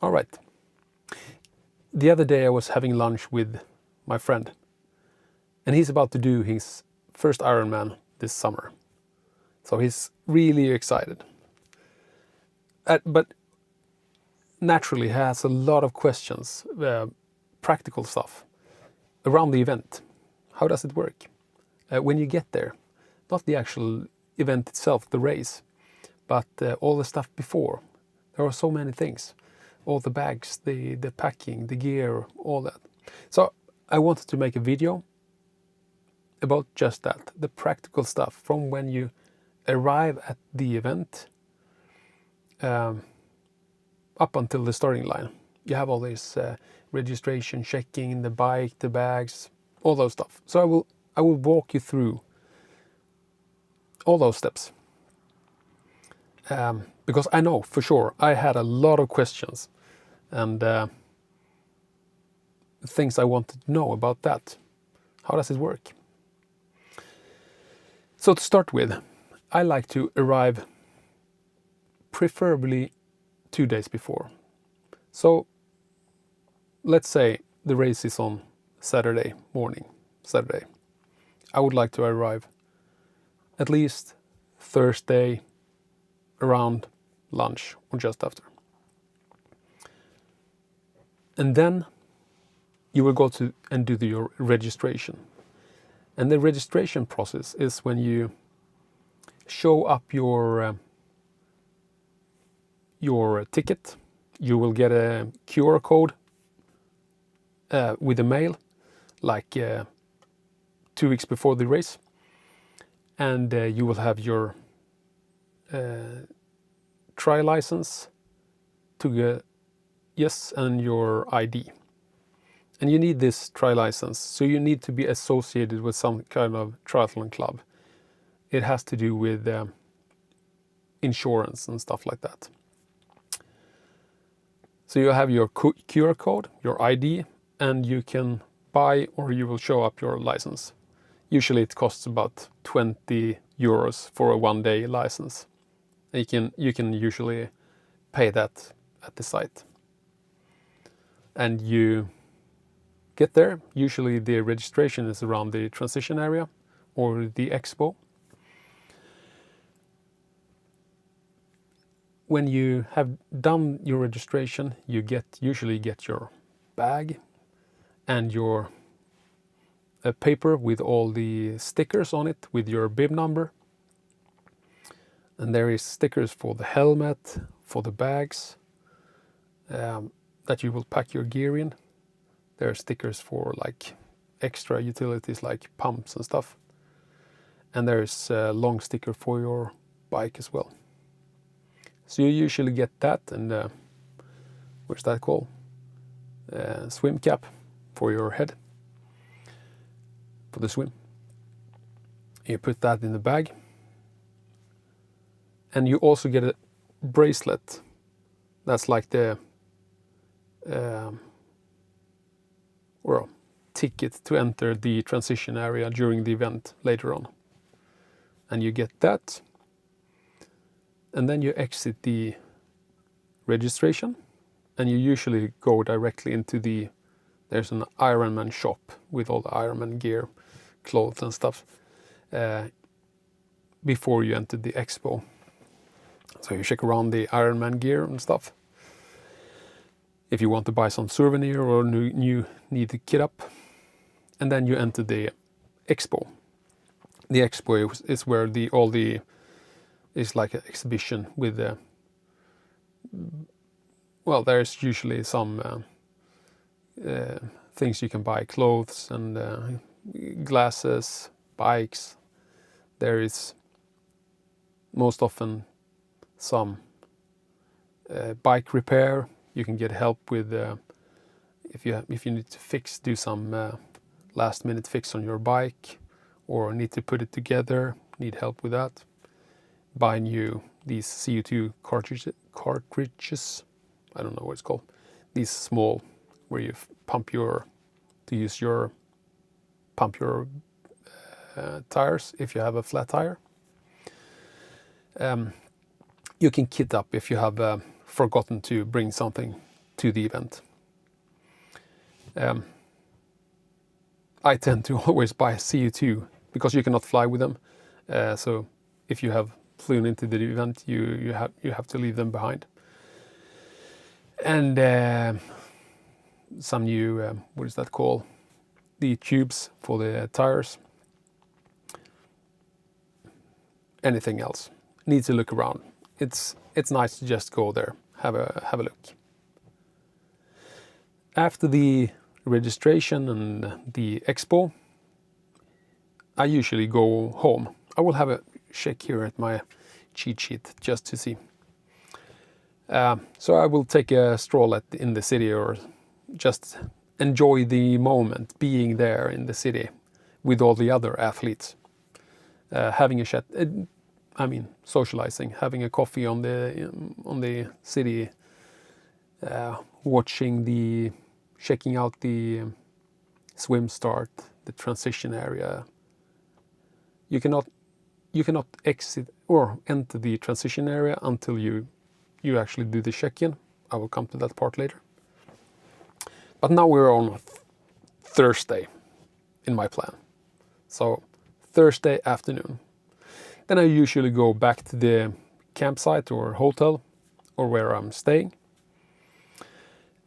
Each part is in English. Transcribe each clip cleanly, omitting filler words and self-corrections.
All right. The other day I was having lunch with my friend, and he's about to do his first Ironman this summer. So he's really excited. But naturally has a lot of questions, practical stuff around the event. How does it work? When you get there, not the actual event itself, the race, but all the stuff before. There are so many things. All the bags, the packing, the gear, all that. So I wanted to make a video about just that, the practical stuff from when you arrive at the event up until the starting line. You have all this registration, checking, the bike, the bags, all those stuff. So I will walk you through all those steps. Because I know for sure I had a lot of questions and things I wanted to know about that. How does it work? So to start with, I like to arrive preferably 2 days before. So let's say the race is on Saturday morning, Saturday. I would like to arrive at least Thursday around lunch or just after. And then you will go to and do your registration. And the registration process is when you show up your ticket. You will get a QR code with a mail, like 2 weeks before the race, and you will have your tri license and your ID. And you need this tri license, so you need to be associated with some kind of triathlon club. It has to do with insurance and stuff like that. So you have your QR code, your ID, and you can buy or you will show up your license. Usually it costs about 20 euros for a 1-day license. You can usually pay that at the site. And you get there. Usually the registration is around the transition area or the expo. When you have done your registration, you usually get your bag and your paper with all the stickers on it with your bib number. And there is stickers for the helmet, for the bags that you will pack your gear in. There are stickers for like extra utilities like pumps and stuff. And there is a long sticker for your bike as well. So you usually get that, and what's that called? Swim cap for your head, for the swim. You put that in the bag. And you also get a bracelet. That's like the ticket to enter the transition area during the event later on. And you get that. And then you exit the registration. And you usually go directly into there's an Ironman shop with all the Ironman gear, clothes and stuff, before you enter the expo. So you check around the Ironman gear and stuff. If you want to buy some souvenir or new need to kit up. And then you enter the expo. The expo is where it's like an exhibition with there's usually some things you can buy, clothes and glasses, bikes. There is most often some bike repair. You can get help with if you need to do some last minute fix on your bike or need to put it together, need help with that. Buy these CO2 cartridges. I don't know what it's called. These small where you pump your tires if you have a flat tire. You can kit up if you have forgotten to bring something to the event. I tend to always buy CO2 because you cannot fly with them. So if you have flown into the event, you have to leave them behind. And some new what is that called? The tubes for the tires. Anything else? Need to look around. It's nice to just go there, have a look. After the registration and the expo, I usually go home. I will have a check here at my cheat sheet just to see. So I will take a stroll in the city, or just enjoy the moment being there in the city with all the other athletes. Having a chat, socializing, having a coffee on the city, checking out the swim start, the transition area. You cannot exit or enter the transition area until you actually do the check-in. I will come to that part later. But now we're on Thursday in my plan. So Thursday afternoon. Then I usually go back to the campsite or hotel or where I'm staying.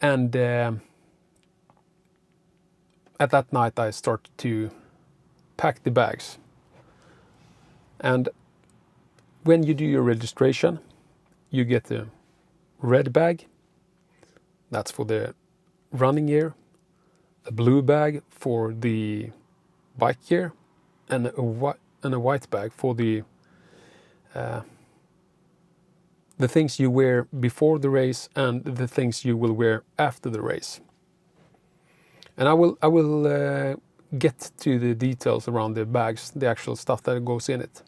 And at that night I start to pack the bags. And when you do your registration, you get a red bag. That's for the running gear. A blue bag for the bike gear. And a white bag for the things you wear before the race and the things you will wear after the race. And I will get to the details around the bags, the actual stuff that goes in it.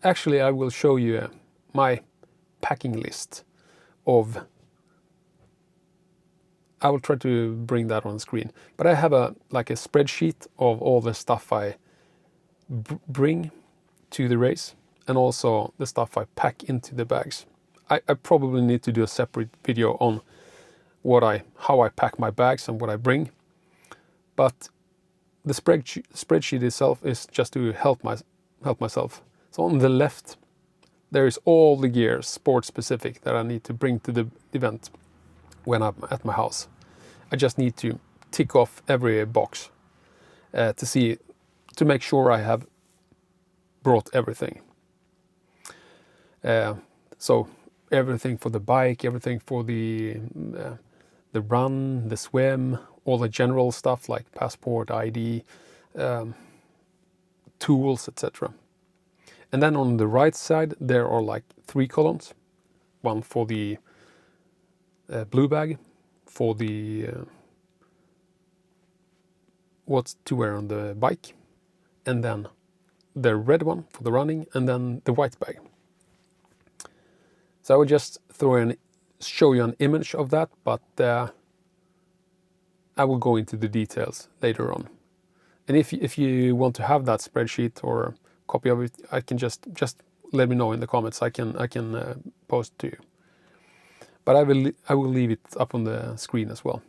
Actually, I will show you my packing list of. I will try to bring that on screen, but I have a spreadsheet of all the stuff I bring to the race, and also the stuff I pack into the bags. I probably need to do a separate video on how I pack my bags and what I bring, but the spreadsheet itself is just to help myself. So on the left, there is all the gear, sport specific, that I need to bring to the event when I'm at my house. I just need to tick off every box to make sure I have brought everything. So everything for the bike, everything for the run, the swim, all the general stuff like passport, ID, tools, etc. And then on the right side, there are 3 columns. One for the blue bag, for the what's to wear on the bike, and then the red one for the running, and then the white bag. So I will just show you an image of that, but I will go into the details later on. And if you want to have that spreadsheet or copy of it, I can just let me know in the comments. I can post to you. But I will leave it up on the screen as well.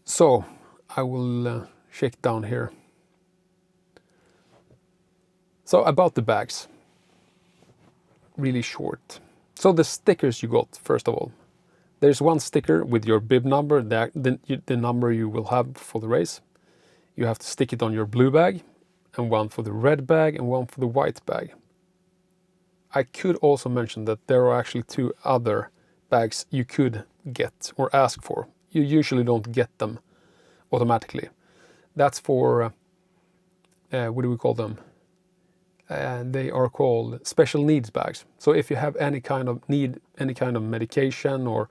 So I will check down here. So about the bags, really short. So the stickers you got, first of all. There's one sticker with your bib number, the number you will have for the race. You have to stick it on your blue bag, and one for the red bag, and one for the white bag. I could also mention that there are actually 2 other bags you could get or ask for. You usually don't get them automatically. That's for, what do we call them? They are called special needs bags. So if you have any kind of medication or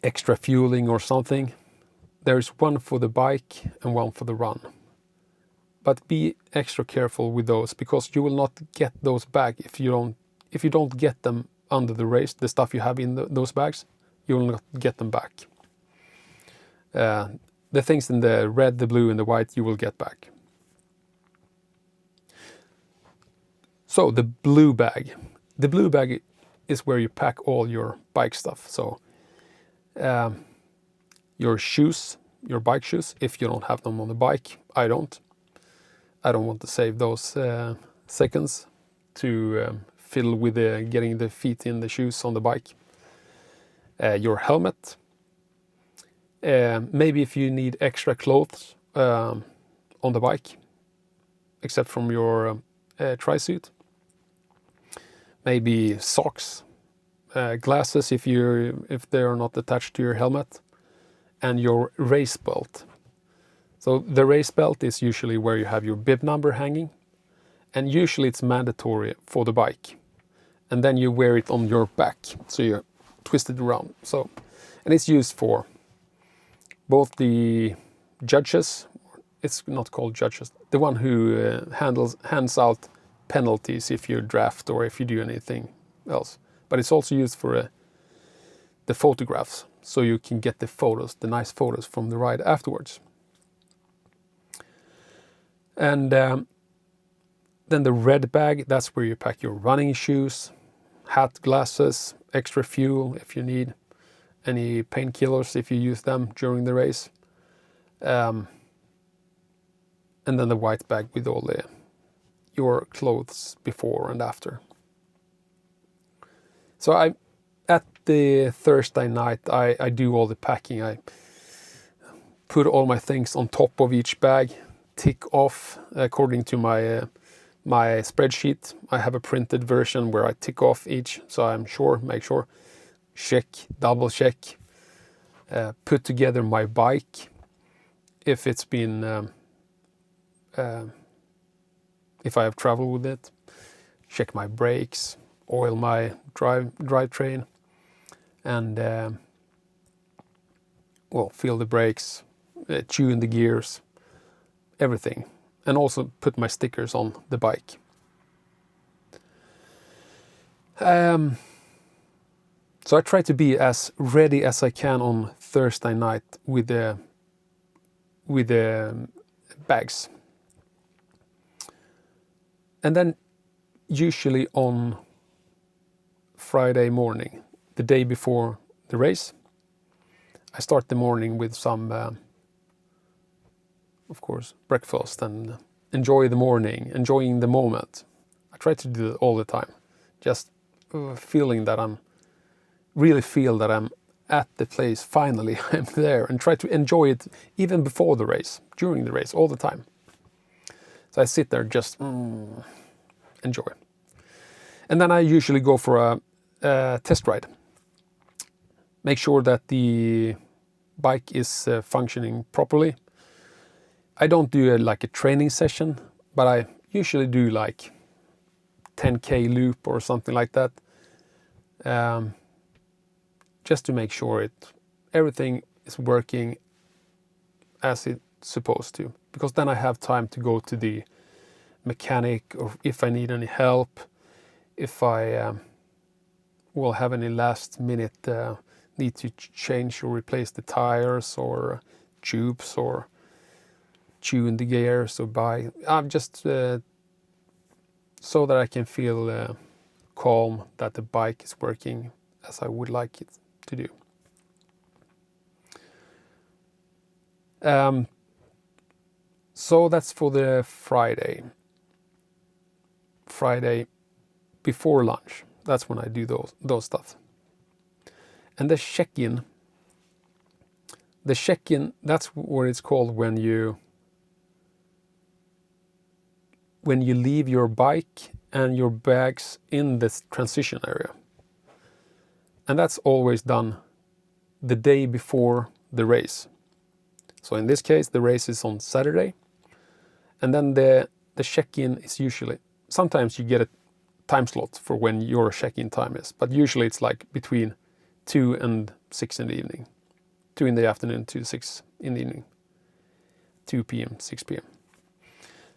extra fueling or something, there's one for the bike and one for the run. But be extra careful with those, because you will not get those back if you don't get them under the race. The stuff you have in those bags, you will not get them back. The things in the red, the blue, and the white you will get back. So the blue bag. The blue bag is where you pack all your bike stuff. So your shoes, your bike shoes, if you don't have them on the bike. I don't want to save those seconds to fiddle with getting the feet in the shoes on the bike. Your helmet. Maybe if you need extra clothes on the bike, except from your tri-suit. Maybe socks, glasses if they are not attached to your helmet, and your race belt. So the race belt is usually where you have your bib number hanging, and usually it's mandatory for the bike. And then you wear it on your back, so you twist it around. So, and it's used for both the judges. It's not called judges. The one who hands out penalties if you draft or if you do anything else. But it's also used for the photographs, so you can get the photos, the nice photos from the ride afterwards. And then the red bag, that's where you pack your running shoes, hat, glasses, extra fuel if you need, any painkillers if you use them during the race. And then the white bag with all your clothes before and after. So at the Thursday night, I do all the packing. I put all my things on top of each bag, tick off according to my spreadsheet. I have a printed version where I tick off each, so I'm sure, make sure, check, double check, put together my bike if it's been if I have traveled with it, check my brakes, oil my drivetrain, and feel the brakes, tune the gears, everything, and also put my stickers on the bike. So I try to be as ready as I can on Thursday night with the bags. And then usually on Friday morning, the day before the race, I start the morning with some, of course, breakfast and enjoying the moment. I try to do it all the time, just feeling that really feel that I'm at the place, finally I'm there, and try to enjoy it even before the race, during the race, all the time. So I sit there just enjoy. And then I usually go for a test ride. Make sure that the bike is functioning properly. I don't do like a training session, but I usually do like 10K loop or something like that. Just to make sure everything is working as it's supposed to. Because then I have time to go to the mechanic, or if I need any help, if I will have any last minute need to change or replace the tires or tubes or tune the gears or I'm just so that I can feel calm that the bike is working as I would like it to do. So that's for the Friday before lunch. That's when I do those stuff. And the check-in, that's what it's called when you leave your bike and your bags in this transition area. And that's always done the day before the race. So in this case, the race is on Saturday. And then the check-in is usually, sometimes you get a time slot for when your check-in time is, but usually it's like between 2 and 6 in the evening. 2 in the afternoon to 6 in the evening. 2 p.m., 6 p.m.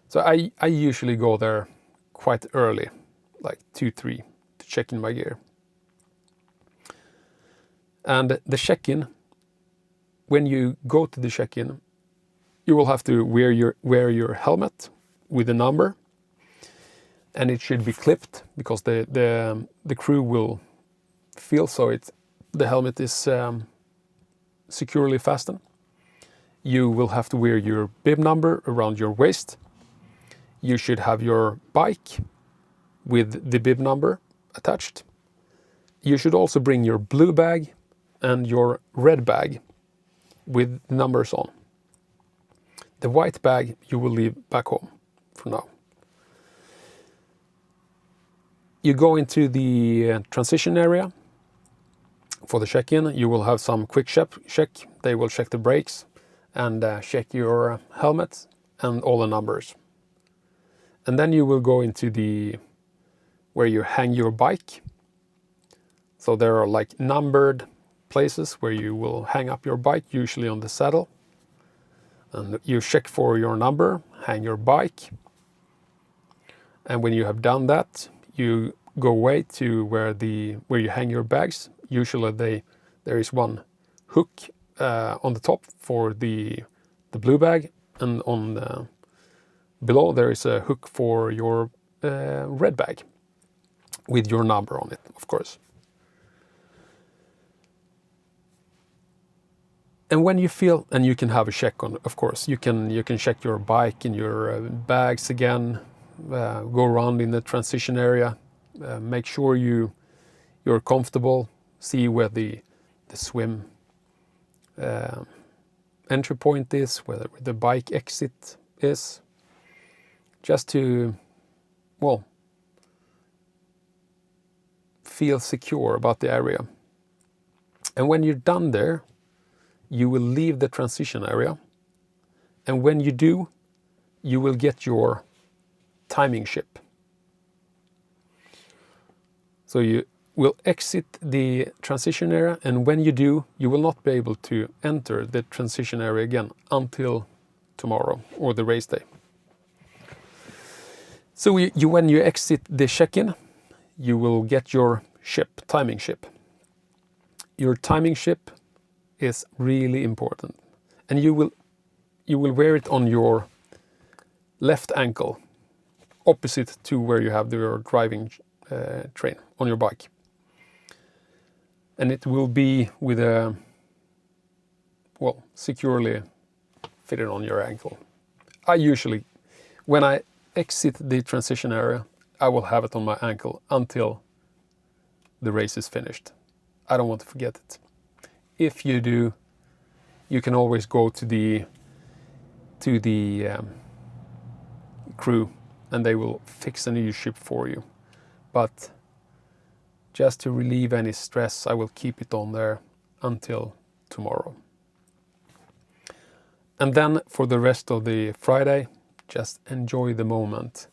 So I usually go there quite early, like 2, 3, to check in my gear. And the check-in, when you go to the check-in, you will have to wear your helmet with a number. and it should be clipped because the crew will feel so the helmet is securely fastened. You will have to wear your bib number around your waist. You should have your bike with the bib number attached. You should also bring your blue bag and your red bag with numbers on. The white bag you will leave back home for now. You go into the transition area for the check-in. You will have some quick check. They will check the brakes and check your helmet and all the numbers. And then you will go into where you hang your bike. So there are like numbered places where you will hang up your bike, usually on the saddle. And you check for your number, hang your bike. And when you have done that, you go away to where you hang your bags. Usually there is one hook on the top for the blue bag, and on below there is a hook for your red bag with your number on it, of course. And when you feel, and you can have a check on, of course, you can check your bike and your bags again, go around in the transition area, make sure you're comfortable, see where the swim entry point is, where the bike exit is, just to, well, feel secure about the area. And when you're done there, you will leave the transition area, and when you do, you will get your timing ship. So you will exit the transition area, and when you do, you will not be able to enter the transition area again until tomorrow or the race day. So when you exit the check-in, you will get your ship, timing ship. Your timing ship is really important, and you will wear it on your left ankle, opposite to where you have your driving train on your bike, and it will be with a securely fitted on your ankle. I usually, when I exit the transition area, I will have it on my ankle until the race is finished. I don't want to forget it. If you do, you can always go to the crew, and they will fix a new ship for you. But just to relieve any stress, I will keep it on there until tomorrow. And then for the rest of the Friday, just enjoy the moment.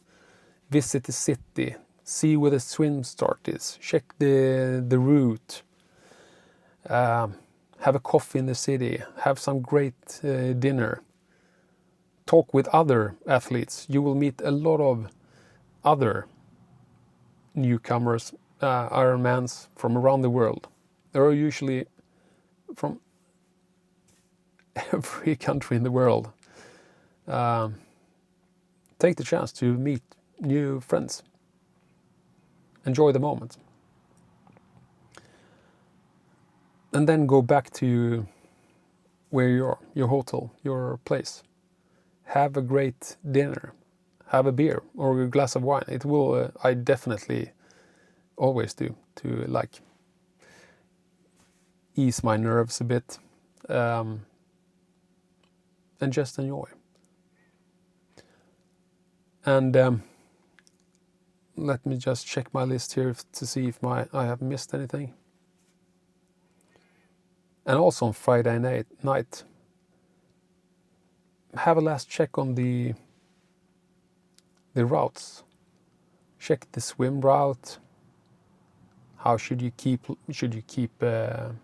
Visit the city, see where the swim start is, check the route. Have a coffee in the city, have some great dinner, talk with other athletes. You will meet a lot of other newcomers, Ironmans from around the world. There are usually from every country in the world. Take the chance to meet new friends. Enjoy the moment. And then go back to where you are, your hotel, your place. Have a great dinner. Have a beer or a glass of wine. It will, I definitely always do, to like ease my nerves a bit, and just enjoy. And let me just check my list here to see if I have missed anything. And also on Friday night, have a last check on the routes. Check the swim route. How should you keep? Are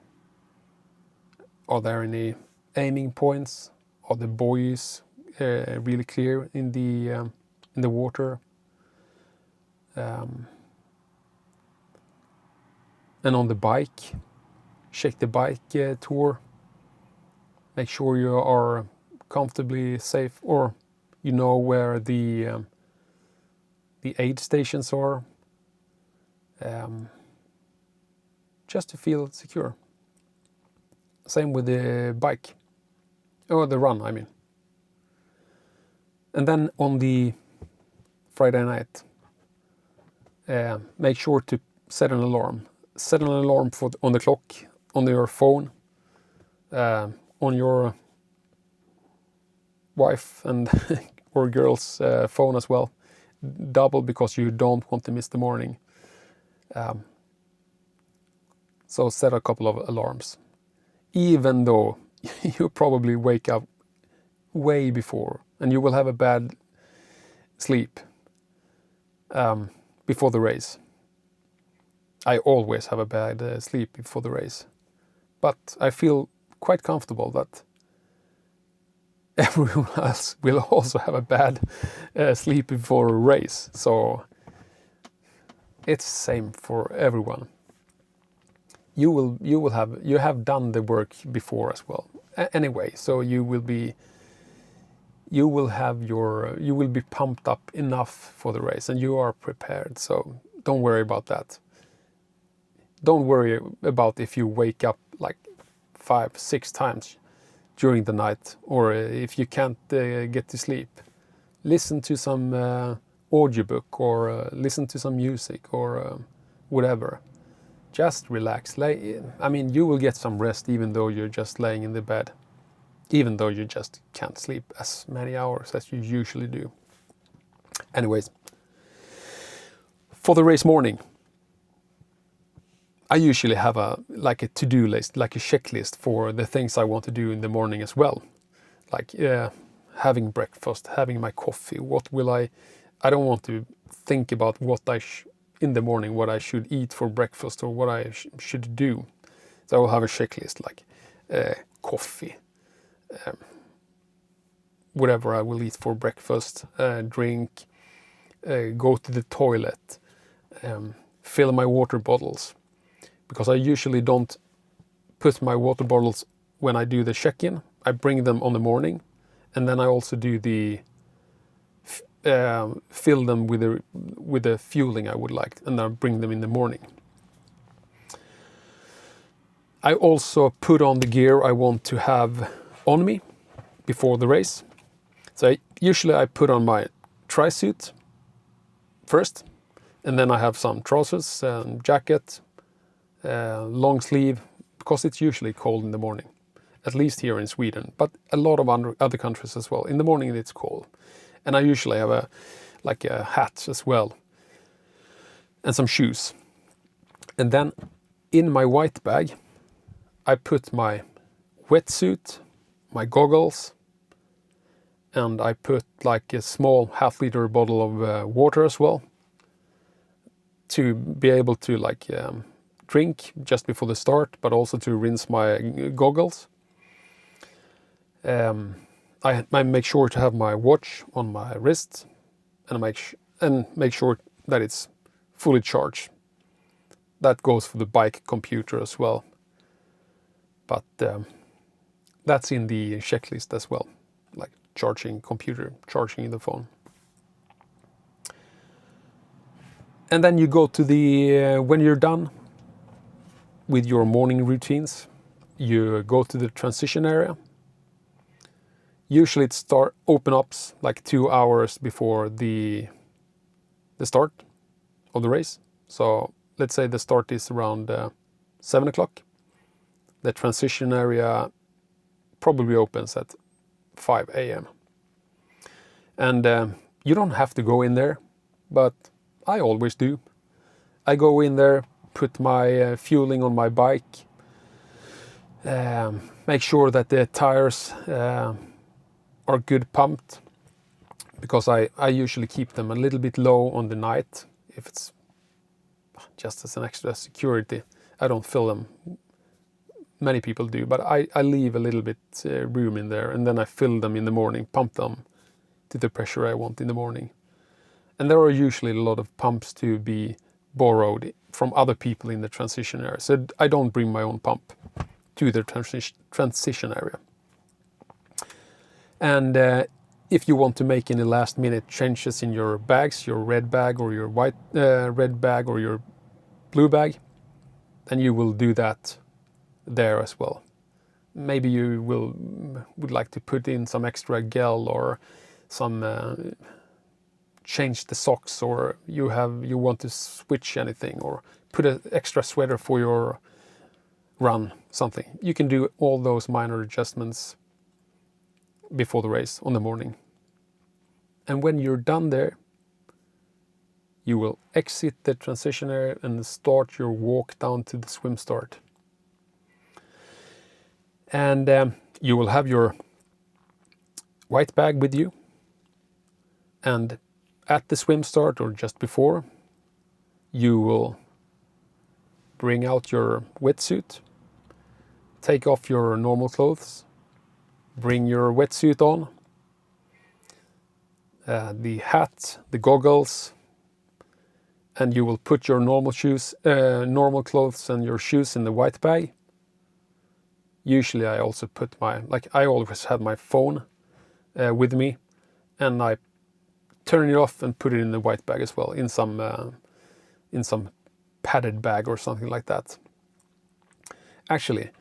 there any aiming points? Are the buoys really clear in the water? And on the bike, check the bike tour. Make sure you are comfortably safe, or you know where the the aid stations are, just to feel secure. Same with the bike, or the run, I mean. And then on the Friday night, make sure to set an alarm. Set an alarm on the clock, on your phone, on your wife and or girl's phone as well. Double, because you don't want to miss the morning. So set a couple of alarms. Even though you probably wake up way before and you will have a bad sleep before the race. I always have a bad sleep before the race. But I feel quite comfortable that everyone else will also have a bad sleep before a race. So it's the same for everyone. You have done the work before as well. Anyway, so you will be pumped up enough for the race and you are prepared. So don't worry about that. Don't worry about if you wake up like 5-6 times during the night, or if you can't get to sleep. Listen to some audiobook, or listen to some music, or whatever. Just relax. I mean, you will get some rest even though you're just laying in the bed. Even though you just can't sleep as many hours as you usually do. Anyways, for the race morning, I usually have a to-do list, like a checklist for the things I want to do in the morning as well. Like having breakfast, having my coffee. I don't want to think about in the morning what I should eat for breakfast or what I should do. So I will have a checklist like coffee, whatever I will eat for breakfast, drink, go to the toilet, fill my water bottles. Because I usually don't put my water bottles when I do the check-in. I bring them on the morning, and then I also do fill them with the fueling I would like, and I bring them in the morning. I also put on the gear I want to have on me before the race. So usually I put on my tri-suit first, and then I have some trousers and jacket, long sleeve, because it's usually cold in the morning, at least here in Sweden, but a lot of other countries as well. In the morning it's cold, and I usually have a hat as well, and some shoes. And then in my white bag, I put my wetsuit, my goggles, and I put like a small half-liter bottle of water as well, to be able to drink just before the start, but also to rinse my goggles. I make sure to have my watch on my wrist, and make sure that it's fully charged. That goes for the bike computer as well. But that's in the checklist as well, like charging computer, charging the phone. And then you go to when you're done with your morning routines, you go to the transition area. Usually it open up like 2 hours before the start of the race. So let's say the start is around 7 o'clock. The transition area probably opens at 5 a.m. And you don't have to go in there, but I always do. I go in there, put my fueling on my bike, make sure that the tires are good pumped, because I usually keep them a little bit low on the night, if it's just as an extra security. I don't fill them. Many people do, but I leave a little bit room in there, and then I fill them in the morning, pump them to the pressure I want in the morning. And there are usually a lot of pumps to be borrowed from other people in the transition area. So I don't bring my own pump to the transition area. And if you want to make any last minute changes in your bags, your red bag or your white red bag or your blue bag, then you will do that there as well. Maybe you would like to put in some extra gel or some change the socks, or you want to switch anything, or put an extra sweater for your run, something. You can do all those minor adjustments before the race on the morning. And when you're done there, you will exit the transition area and start your walk down to the swim start. And you will have your white bag with you. And at the swim start, or just before, you will bring out your wetsuit, take off your normal clothes, bring your wetsuit on, the hat, the goggles, and you will put your normal shoes, normal clothes and your shoes in the white bag. Usually I also put I always have my phone with me, and I turn it off and put it in the white bag as well, in some padded bag or something like that. Actually,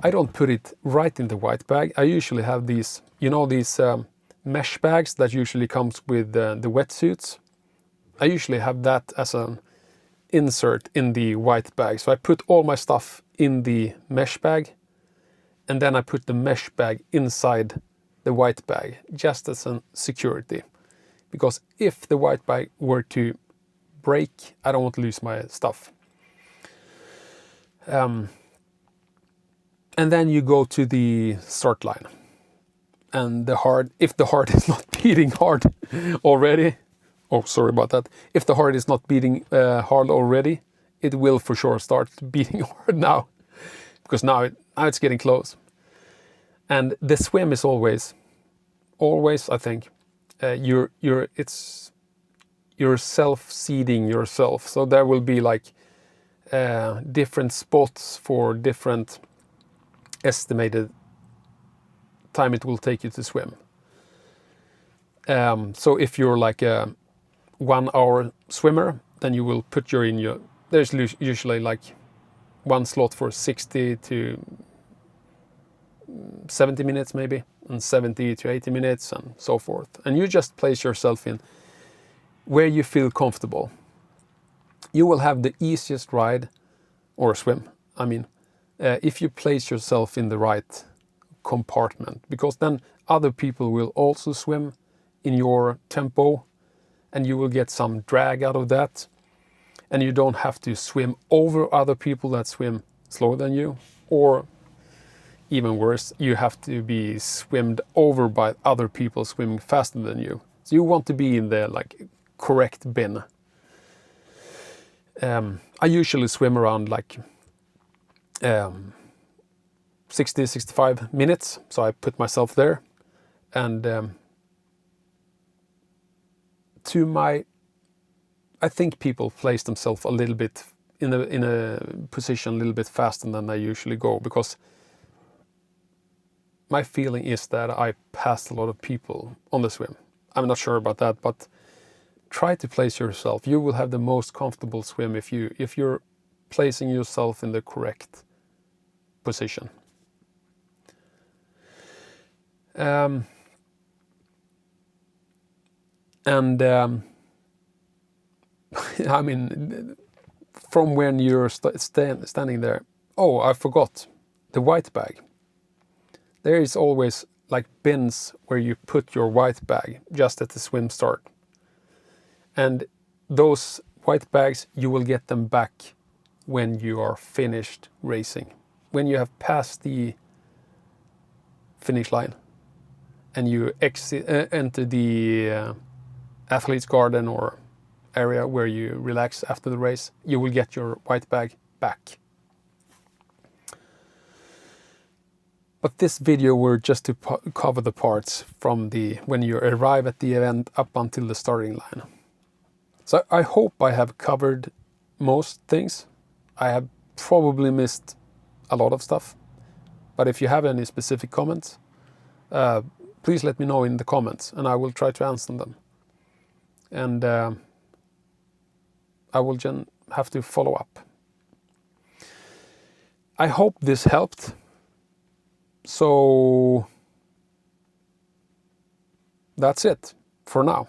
I don't put it right in the white bag. I usually have these, these mesh bags that usually comes with the wetsuits. I usually have that as an insert in the white bag. So I put all my stuff in the mesh bag, and then I put the mesh bag inside the white bag, just as a security. Because if the white bag were to break, I don't want to lose my stuff. And then you go to the start line. And if the heart is not beating hard already, oh, sorry about that. If the heart is not beating hard already, it will for sure start beating hard now. Because now it's getting close. And the swim is always, I think, you're self-seeding yourself. So there will be different spots for different estimated time it will take you to swim. So if you're like a 1 hour swimmer, then you will put there's usually like one slot for 60 to 70 minutes maybe, and 70 to 80 minutes and so forth. And you just place yourself in where you feel comfortable. You will have the easiest ride or swim, if you place yourself in the right compartment, because then other people will also swim in your tempo and you will get some drag out of that, and you don't have to swim over other people that swim slower than you, or even worse, you have to be swimmed over by other people swimming faster than you. So you want to be in the correct bin. I usually swim around 60-65 minutes, so I put myself there, and I think people place themselves a little bit in a position a little bit faster than they usually go, because my feeling is that I passed a lot of people on the swim. I'm not sure about that, but try to place yourself. You will have the most comfortable swim if you're placing yourself in the correct position. From when you're standing there, oh, I forgot the white bag. There is always bins where you put your white bag just at the swim start. And those white bags, you will get them back when you are finished racing. When you have passed the finish line and you enter the athlete's garden or area where you relax after the race, you will get your white bag back. But this video were just to cover the parts from when you arrive at the event up until the starting line. So I hope I have covered most things. I have probably missed a lot of stuff. But if you have any specific comments, please let me know in the comments, and I will try to answer them. And I will have to follow up. I hope this helped. So that's it for now.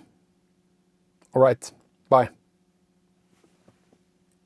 All right, bye.